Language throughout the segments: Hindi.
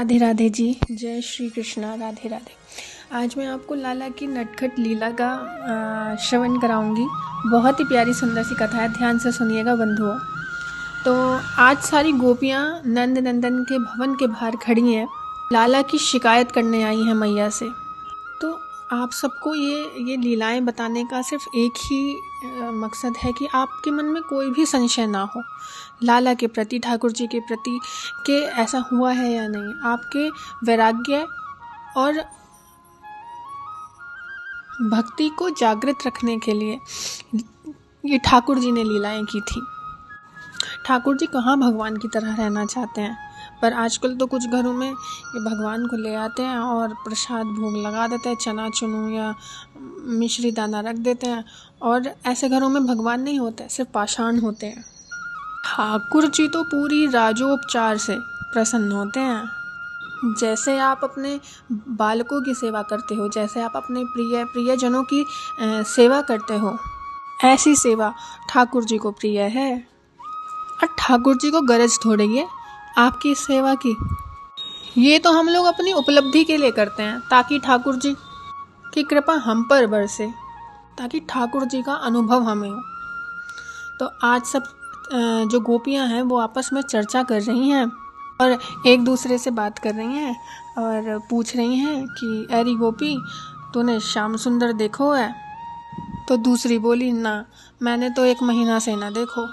राधे राधे जी, जय श्री कृष्णा। राधे राधे। आज मैं आपको लाला की नटखट लीला का श्रवण कराऊंगी। बहुत ही प्यारी सुंदर सी कथा है, ध्यान से सुनिएगा बंधुओं। तो आज सारी गोपियाँ नंद नंदन के भवन के बाहर खड़ी हैं, लाला की शिकायत करने आई हैं मैया से। तो आप सबको ये लीलाएं बताने का सिर्फ एक ही मकसद है कि आपके मन में कोई भी संशय ना हो लाला के प्रति, ठाकुर जी के प्रति, कि ऐसा हुआ है या नहीं। आपके वैराग्य और भक्ति को जागृत रखने के लिए ये ठाकुर जी ने लीलाएं की थी। ठाकुर जी कहाँ भगवान की तरह रहना चाहते हैं, पर आजकल तो कुछ घरों में ये भगवान को ले आते हैं और प्रसाद भोग लगा देते हैं, चना चुनू या मिश्री दाना रख देते हैं, और ऐसे घरों में भगवान नहीं होते, सिर्फ पाषाण होते हैं। ठाकुर जी तो पूरी राजोपचार से प्रसन्न होते हैं। जैसे आप अपने बालकों की सेवा करते हो, जैसे आप अपने प्रियजनों की सेवा करते हो, ऐसी सेवा ठाकुर जी को प्रिय है। और ठाकुर जी को गरज थोड़ी है आपकी सेवा की। ये तो हम लोग अपनी उपलब्धि के लिए करते हैं, ताकि ठाकुर जी की कृपा हम पर बरसे, ताकि ठाकुर जी का अनुभव हमें हो। तो आज सब जो गोपियां हैं वो आपस में चर्चा कर रही हैं और एक दूसरे से बात कर रही हैं और पूछ रही हैं कि अरे गोपी, तूने श्याम सुंदर देखो है? तो दूसरी बोली, ना, मैंने तो 1 महीना से ना देखो।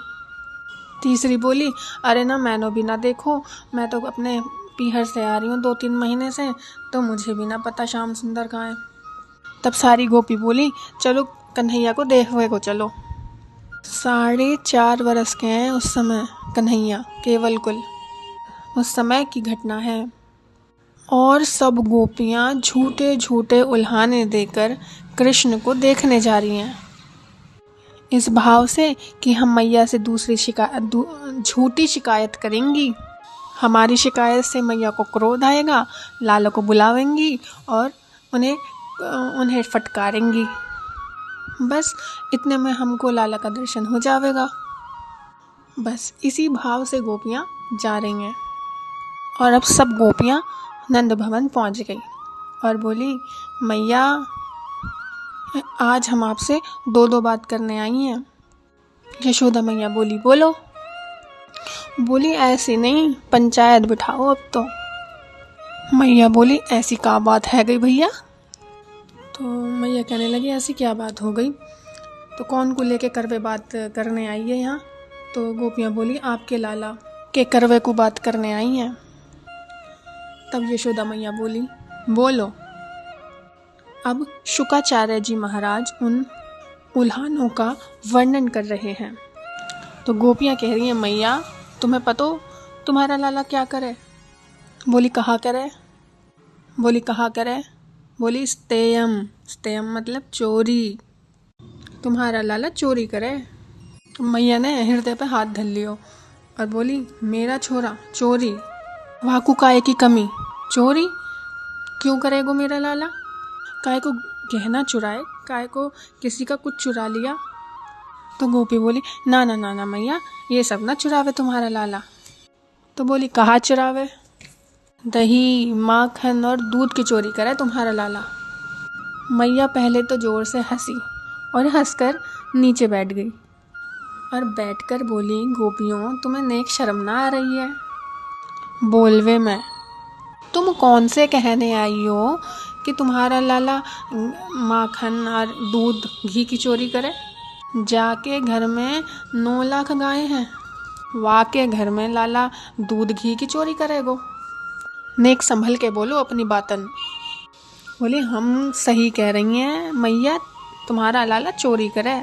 तीसरी बोली, अरे ना, मैंने भी ना देखो, मैं तो अपने पीहर से आ रही हूँ 2-3 महीने से, तो मुझे भी ना पता श्याम सुंदर कहाँ है। तब सारी गोपी बोली, चलो कन्हैया को देखने को चलो। 4.5 वर्ष के हैं उस समय कन्हैया, केवल कुल, उस समय की घटना है। और सब गोपियाँ झूठे झूठे उल्हाने देकर कृष्ण को देखने जा रही हैं, इस भाव से कि हम मैया से दूसरी झूठी शिकायत करेंगी। हमारी शिकायत से मैया को क्रोध आएगा, लाला को बुलावेंगी और उन्हें फटकारेंगी। बस इतने में हमको लाला का दर्शन हो जाएगा। बस इसी भाव से गोपियाँ जा रही हैं। और अब सब गोपियाँ नंद भवन पहुँच गई और बोली, मैया, आज हम आपसे 2 बात करने आई हैं। यशोदा मैया बोली, बोलो। बोली, ऐसी नहीं, पंचायत बिठाओ अब तो। मैया बोली, ऐसी क्या बात है गई भैया? तो मैया कहने लगी, ऐसी क्या बात हो गई? तो कौन को लेके करवे बात करने आई है यहाँ? तो गोपियाँ बोली, आपके लाला के करवे को बात करने आई हैं। तब यशोदा मैया बोली, बोलो। अब शुकाचार्य जी महाराज उन उल्हानों का वर्णन कर रहे हैं। तो गोपियाँ कह रही हैं, मैया, तुम्हें पता तुम्हारा लाला क्या करे? बोली, कहा करे? बोली, कहा करे? बोली, स्तेयम मतलब चोरी। तुम्हारा लाला चोरी करे? तो मैया ने हृदय पे हाथ धर लियो और बोली, मेरा छोरा चोरी? वाकू काय की कमी? चोरी क्यों करेगो मेरा लाला? काय को गहना चुराए? काय को किसी का कुछ चुरा लिया? तो गोपी बोली, ना ना ना ना मैया, ये सब ना चुरावे तुम्हारा लाला। तो बोली, कहाँ चुरावे? दही, माखन और दूध की चोरी करे तुम्हारा लाला। मैया पहले तो जोर से हंसी और हंसकर नीचे बैठ गई और बैठकर बोली, गोपियों, तुम्हें नेक शर्म ना आ रही है? बोलवे में तुम कौन से कहने आई हो कि तुम्हारा लाला माखन और दूध घी की चोरी करे? जाके घर में 9 लाख गायें हैं, वाके घर में लाला दूध घी की चोरी करेगो? नेक संभल के बोलो अपनी बातन। बोली, हम सही कह रही हैं मैया, तुम्हारा लाला चोरी करे।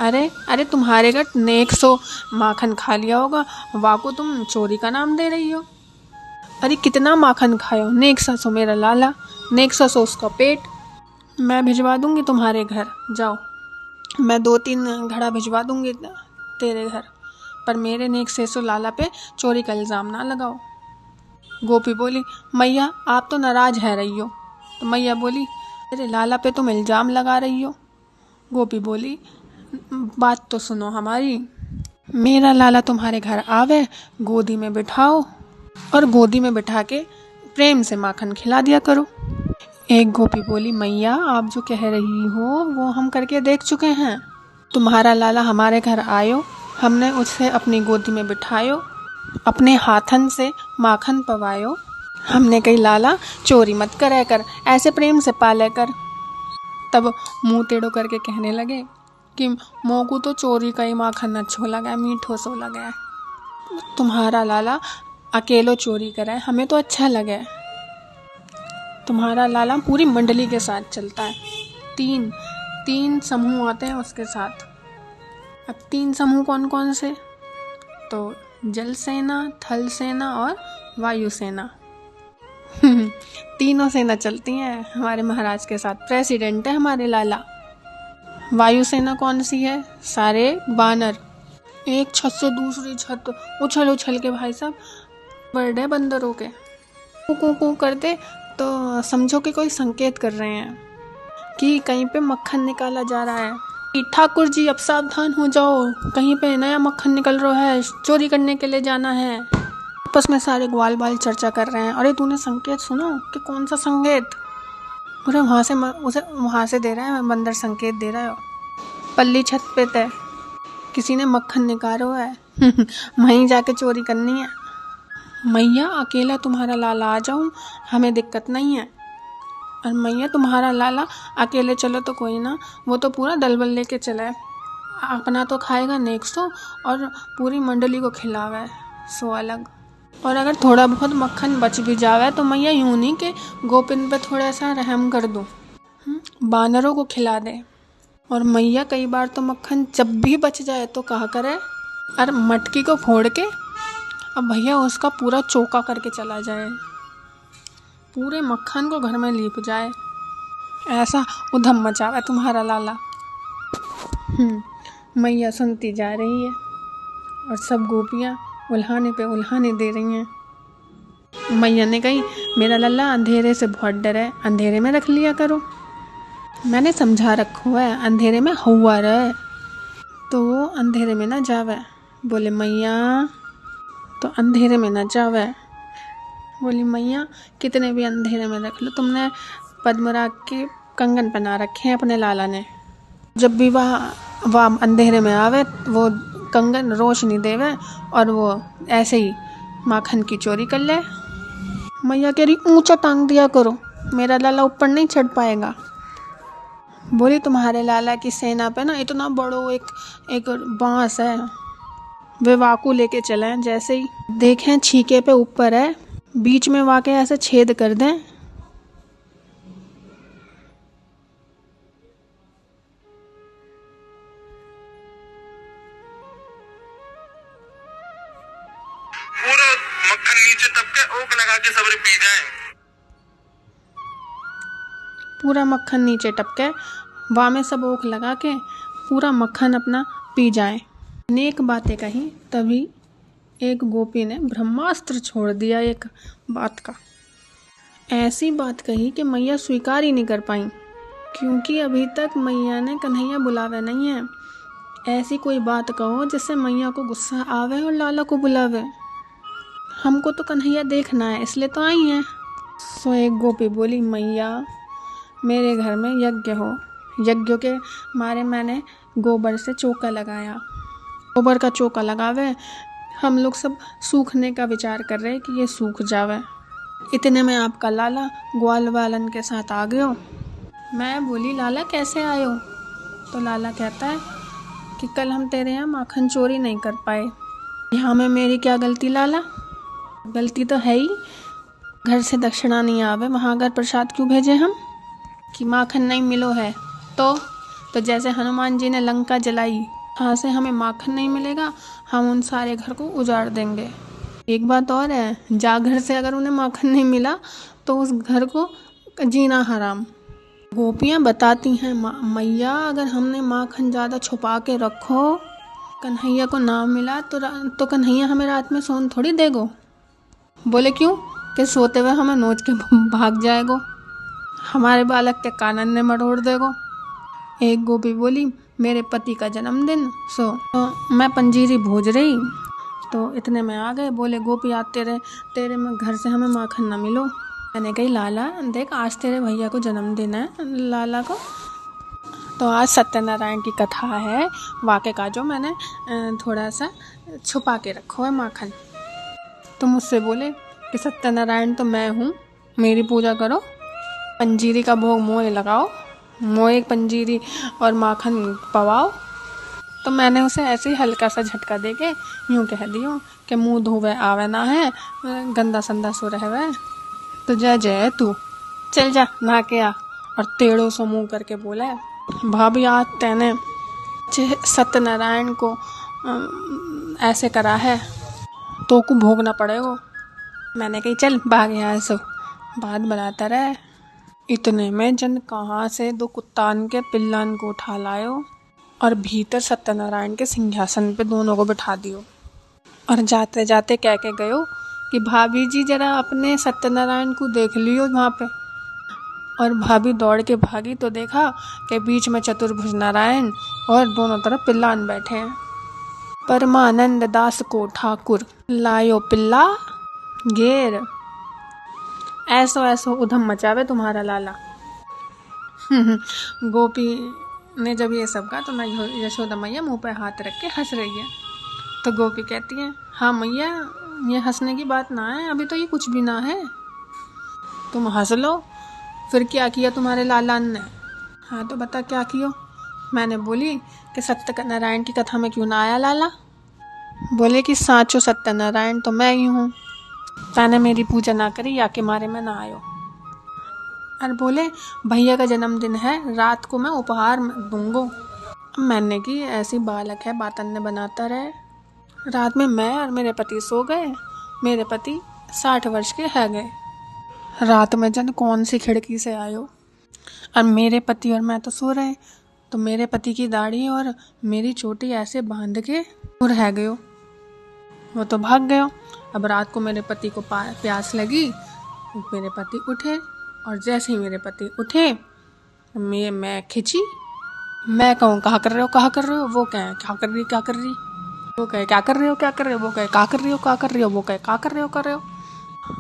अरे तुम्हारे घर नेक सो माखन खा लिया होगा, वाको तुम चोरी का नाम दे रही हो। अरे कितना माखन खायो? नेक सा सो मेरा लाला, नेक सा सो उसका पेट। मैं भिजवा दूंगी तुम्हारे घर, जाओ, मैं 2-3 घड़ा भिजवा दूंगी तेरे घर, पर मेरे नेक से सो लाला पे चोरी का इल्ज़ाम ना लगाओ। गोपी बोली, मैया, आप तो नाराज है रही हो। तो मैया बोली, अरे लाला पे तुम इल्ज़ाम लगा रही हो। गोपी बोली, बात तो सुनो हमारी। मेरा लाला तुम्हारे घर आवे, गोदी में बिठाओ और गोदी में बिठा के प्रेम से माखन खिला दिया करो। एक गोपी बोली, मैया आप जो कह रही हो वो हम करके देख चुके हैं। तुम्हारा लाला हमारे घर आयो, हमने उसे अपनी गोदी में बिठायो, अपने हाथन से माखन पवायो। हमने कही लाला चोरी मत करे कर, ऐसे प्रेम से पाले कर। तब मुंह टेढ़ो करके कहने लगे कि मोकू तो चोरी का ही माखन अच्छो लगा, मीठो सो लगे। तुम्हारा लाला अकेलो चोरी करे, हमें तो अच्छा लगे। तुम्हारा लाला पूरी मंडली के साथ चलता है, तीन समूह आते हैं उसके साथ। अब 3 समूह कौन कौन से? तो जल सेना, थल सेना और वायु सेना। तीनों सेना चलती हैं हमारे महाराज के साथ। प्रेसिडेंट है हमारे लाला। वायु सेना कौन सी है? सारे बानर, एक छत से दूसरी छत उछल उछल के भाई साहब बड़े बंदरों के कू करते, तो समझो कि कोई संकेत कर रहे हैं कि कहीं पे मक्खन निकाला जा रहा है कि ठाकुर जी अब सावधान हो जाओ, कहीं पे नया मक्खन निकल रहा है, चोरी करने के लिए जाना है। आपस में सारे ग्वाल बाल चर्चा कर रहे हैं। अरे तूने संकेत सुना? कि कौन सा संकेत? अरे उसे वहाँ से दे रहा है, बंदर संकेत दे रहा है। पल्ली छत पे थे, किसी ने मक्खन निकालो है। वहीं जाके चोरी करनी है। मैया अकेला तुम्हारा लाला आ जाऊं, हमें दिक्कत नहीं है। और मैया तुम्हारा लाला अकेले चलो तो कोई ना, वो तो पूरा दलबल लेके चले, अपना तो खाएगा नेक्स्ट और पूरी मंडली को खिलावे सो अलग। और अगर थोड़ा बहुत मक्खन बच भी जावे तो मैया यूं नहीं कि गोपिन पे थोड़ा सा रहम कर दूं, बानरों को खिला दे। और मैया कई बार तो मक्खन जब भी बच जाए तो कहा करे, अरे मटकी को फोड़ के अब भैया उसका पूरा चोका करके चला जाए, पूरे मक्खन को घर में लीप जाए। ऐसा उधम मचावा तुम्हारा लाला। मैया सुनती जा रही है और सब गोपियाँ उल्हाने पे उल्हाने दे रही हैं। मैया ने कही, मेरा लल्ला अंधेरे से बहुत डर है, अंधेरे में रख लिया करो। मैंने समझा रखो है, अंधेरे में हुआ रहे तो वो अंधेरे में ना जावे। बोले मैया तो अंधेरे में ना जावे। बोली मैया कितने भी अंधेरे में रख लो, तुमने पद्मराग के कंगन पहना रखे हैं अपने लाला ने, जब भी वह अंधेरे में आवे वो कंगन रोशनी देवे और वो ऐसे ही माखन की चोरी कर ले। मैया कह रही ऊंचा टांग दिया करो, मेरा लाला ऊपर नहीं चढ़ पाएगा। बोली तुम्हारे लाला की सेना पे ना इतना बड़ो एक बांस है, वे वाकू लेके चले, जैसे ही देखें छीके पे ऊपर है, बीच में वाके ऐसे छेद कर दें। पूरा मक्खन नीचे टपके ओक लगा के सबरे पी जाए। पूरा मक्खन नीचे टपके, वाह में सब ओक लगा के पूरा मक्खन अपना पी जाए। अनेक बातें कही, तभी एक गोपी ने ब्रह्मास्त्र छोड़ दिया एक बात का। ऐसी बात कही कि मैया स्वीकार ही नहीं कर पाई, क्योंकि अभी तक मैया ने कन्हैया बुलावे नहीं है। ऐसी कोई बात कहो जिससे मैया को गुस्सा आवे और लाला को बुलावे। हमको तो कन्हैया देखना है, इसलिए तो आई हैं। सो एक गोपी बोली, मैया मेरे घर में यज्ञ हो, यज्ञ के मारे मैंने गोबर से चौका लगाया, गोबर का चौका लगावे, हम लोग सब सूखने का विचार कर रहे कि ये सूख जावे। इतने में आपका लाला ग्वाल वालन के साथ आ गयो। मैं बोली लाला कैसे आयो? तो लाला कहता है कि कल हम तेरे यहाँ माखन चोरी नहीं कर पाए। यहाँ में मेरी क्या गलती लाला? गलती तो है ही, घर से दक्षिणा नहीं आवे, वहाँ अगर प्रसाद क्यों भेजे हम कि माखन नहीं मिलो है? तो जैसे हनुमान जी ने लंका जलाई, वहाँ से हमें माखन नहीं मिलेगा, हम उन सारे घर को उजाड़ देंगे। एक बात और है, जा घर से अगर उन्हें माखन नहीं मिला तो उस घर को जीना हराम। गोपियाँ बताती हैं, मैया अगर हमने माखन ज़्यादा छुपा के रखो, कन्हैया को ना मिला तो कन्हैया हमें रात में सोन थोड़ी देगो। बोले क्यों? कि सोते हुए हमें नोच के भाग जाएगो, हमारे बालक के कानन ने मरोड़ देगो। एक गोपी बोली, मेरे पति का जन्मदिन, सो मैं पंजीरी भोज रही तो इतने में आ गए, बोले गोपी आज तेरे में घर से हमें माखन ना मिलो। मैंने कही लाला देख, आज तेरे भैया को जन्मदिन है लाला को, तो आज सत्यनारायण की कथा है, वाक़े का जो मैंने थोड़ा सा छुपा के रखो है माखन। तो मुझसे बोले कि सत्यनारायण तो मैं हूँ, मेरी पूजा करो, पंजीरी का भोग मोए लगाओ, मोए पंजीरी और माखन पवाओ। तो मैंने उसे ऐसे ही हल्का सा झटका दे के यूँ कह दियो कि मुँह धोवे आवे ना है, गंदा संदा सो रहवे, तो जय तू चल जा नहा के आ। और टेढ़ो सो मुँह करके बोला, भाभी आज तैने सत्यनारायण को ऐसे करा है तो को भोगना पड़ेगा। मैंने कही चल भाग यहाँ से, बात बनाता रहे। इतने में जन कहाँ से दो कुत्तान के पिल्लान को उठा लायो और भीतर सत्यनारायण के सिंहासन पे दोनों को बिठा दियो। और जाते जाते कह के गयो कि भाभी जी जरा अपने सत्यनारायण को देख लियो वहाँ पे। और भाभी दौड़ के भागी तो देखा कि बीच में चतुर्भुज नारायण और दोनों तरफ पिल्लान बैठे हैं। परमानंद दास को ठाकुर लायो पिल्ला घेर, ऐसो ऐसो उधम मचावे तुम्हारा लाला। गोपी ने जब ये सब कहा तो मैं यशोदा मैया मुंह पे हाथ रख के हंस रही है। तो गोपी कहती है, हाँ मैया ये हंसने की बात ना है, अभी तो ये कुछ भी ना है, तुम हंस लो। फिर क्या किया तुम्हारे लाला ने? हाँ तो बता क्या किया? मैंने बोली कि सत्यनारायण की कथा में क्यों ना आया लाला? बोले कि साचो सत्यनारायण तो मैं ही हूँ, तैने मेरी पूजा ना करी या के मारे में ना आयो। और बोले भैया का जन्मदिन है, रात को मैं उपहार दूंगो। मैंने की ऐसी बालक है बातन ने बनाता रहे। रात में मैं और मेरे पति सो गए, मेरे पति 60 वर्ष के है गए। रात में जन कौन सी खिड़की से आयो और मेरे पति और मैं तो सो रहे, तो मेरे पति की दाढ़ी और मेरी चोटी ऐसे बांध के और रह गयो, वो तो भाग गयो। अब रात को मेरे पति को प्यास लगी, मेरे पति उठे और जैसे ही मेरे पति उठे मैं खिंची, मैं कहूँ कहाँ कर रहे हो कहाँ कर रहे हो, वो कहे क्या कर रही क्या कर रही, वो कहे क्या कर रहे हो क्या कर रहे हो, वो कहे क्या कर रही हो क्या कर रही हो, वो कहे क्या कर रहे हो कर रहे हो।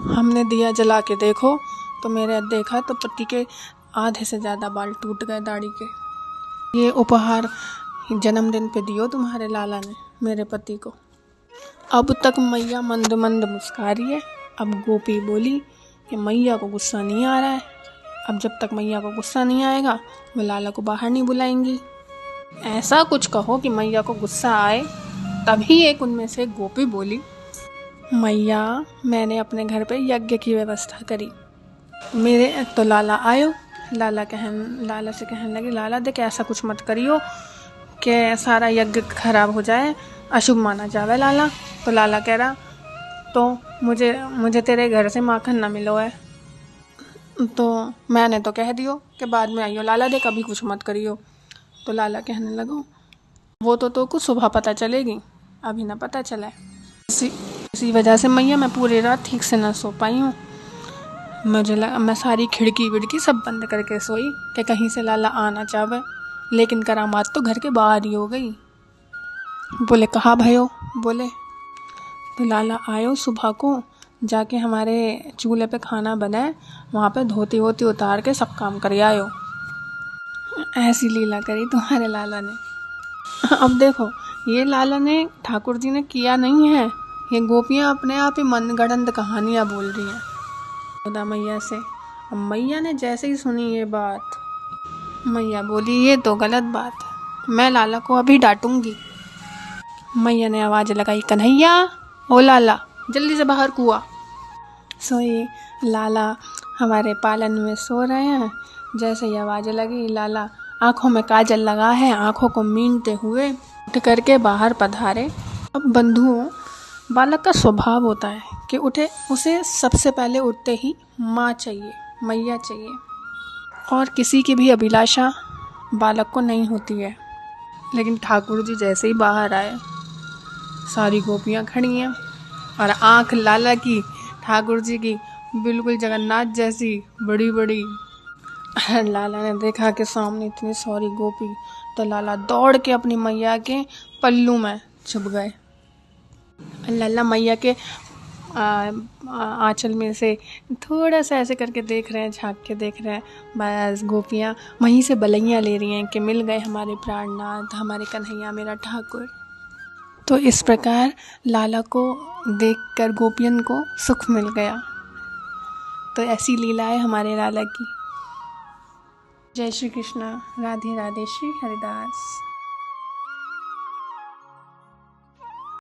हमने दिया जला के देखो तो मेरे देखा तो पति के आधे से ज़्यादा बाल टूट गए दाढ़ी के। ये उपहार जन्मदिन पे दियो तुम्हारे लाला ने मेरे पति को। अब तक मैया मंद मंद मुस्कुरा रही है। अब गोपी बोली कि मैया को गुस्सा नहीं आ रहा है, अब जब तक मैया को गुस्सा नहीं आएगा वो लाला को बाहर नहीं बुलाएंगी। ऐसा कुछ कहो कि मैया को गुस्सा आए। तभी एक उनमें से गोपी बोली, मैया मैंने अपने घर पे यज्ञ की व्यवस्था करी। मेरे तो लाला आयो, लाला से कहने लगी, लाला देख ऐसा कुछ मत करियो कि सारा यज्ञ खराब हो जाए, अशुभ माना जावे लाला। तो लाला कह रहा तो मुझे तेरे घर से माखन ना मिलो है। तो मैंने तो कह दियो कि बाद में आइयो लाला देख अभी कुछ मत करियो। तो लाला कहने लगो वो तो कुछ सुबह पता चलेगी, अभी ना पता चला है। इसी वजह से मैया मैं पूरी रात ठीक से ना सो पाई हूँ। मुझे लगा मैं सारी खिड़की विड़की सब बंद करके सोई कि कहीं से लाला आना चाहे, लेकिन करामात तो घर के बाहर ही हो गई। बोले कहाँ भयो? बोले तो लाला आयो सुबह को, जाके हमारे चूल्हे पे खाना बनाए, वहाँ पे धोती वोती उतार के सब काम कर आयो। ऐसी लीला करी तुम्हारे लाला ने। अब देखो ये लाला ने ठाकुर जी ने किया नहीं है, ये गोपियाँ अपने आप ही मनगढ़ंत कहानियाँ बोल रही हैं खुदा मैया से। अब मैया ने जैसे ही सुनी ये बात, मैया बोली ये तो गलत बात है, मैं लाला को अभी डांटूंगी। मैया ने आवाज़ लगाई, कन्हैया ओ लाला जल्दी से बाहर कुआ। सोई लाला हमारे पालन में सो रहे हैं। जैसे ही आवाज़ लगी, लाला आँखों में काजल लगा है, आँखों को मीनते हुए उठ करके बाहर पधारे। अब बंधुओं बालक का स्वभाव होता है कि उसे सबसे पहले उठते ही माँ चाहिए, मैया चाहिए, और किसी की भी अभिलाषा बालक को नहीं होती है। लेकिन ठाकुर जी जैसे ही बाहर आए, सारी गोपियाँ खड़ी हैं और आँख लाला की ठाकुर जी की बिल्कुल जगन्नाथ जैसी बड़ी बड़ी। लाला ने देखा कि सामने इतनी सारी गोपी, तो लाला दौड़ के अपनी मैया के पल्लू में छुप गए। लल्ला मैया के आंचल में से थोड़ा सा ऐसे करके देख रहे हैं, झांक के देख रहे हैं। बस गोपियाँ वहीं से बलैयाँ ले रही हैं कि मिल गए हमारे प्राणनाथ, हमारे कन्हैया मेरा ठाकुर। तो इस प्रकार लाला को देखकर गोपियन को सुख मिल गया। तो ऐसी लीला है हमारे लाला की। जय श्री कृष्ण। राधे राधे। श्री हरिदास।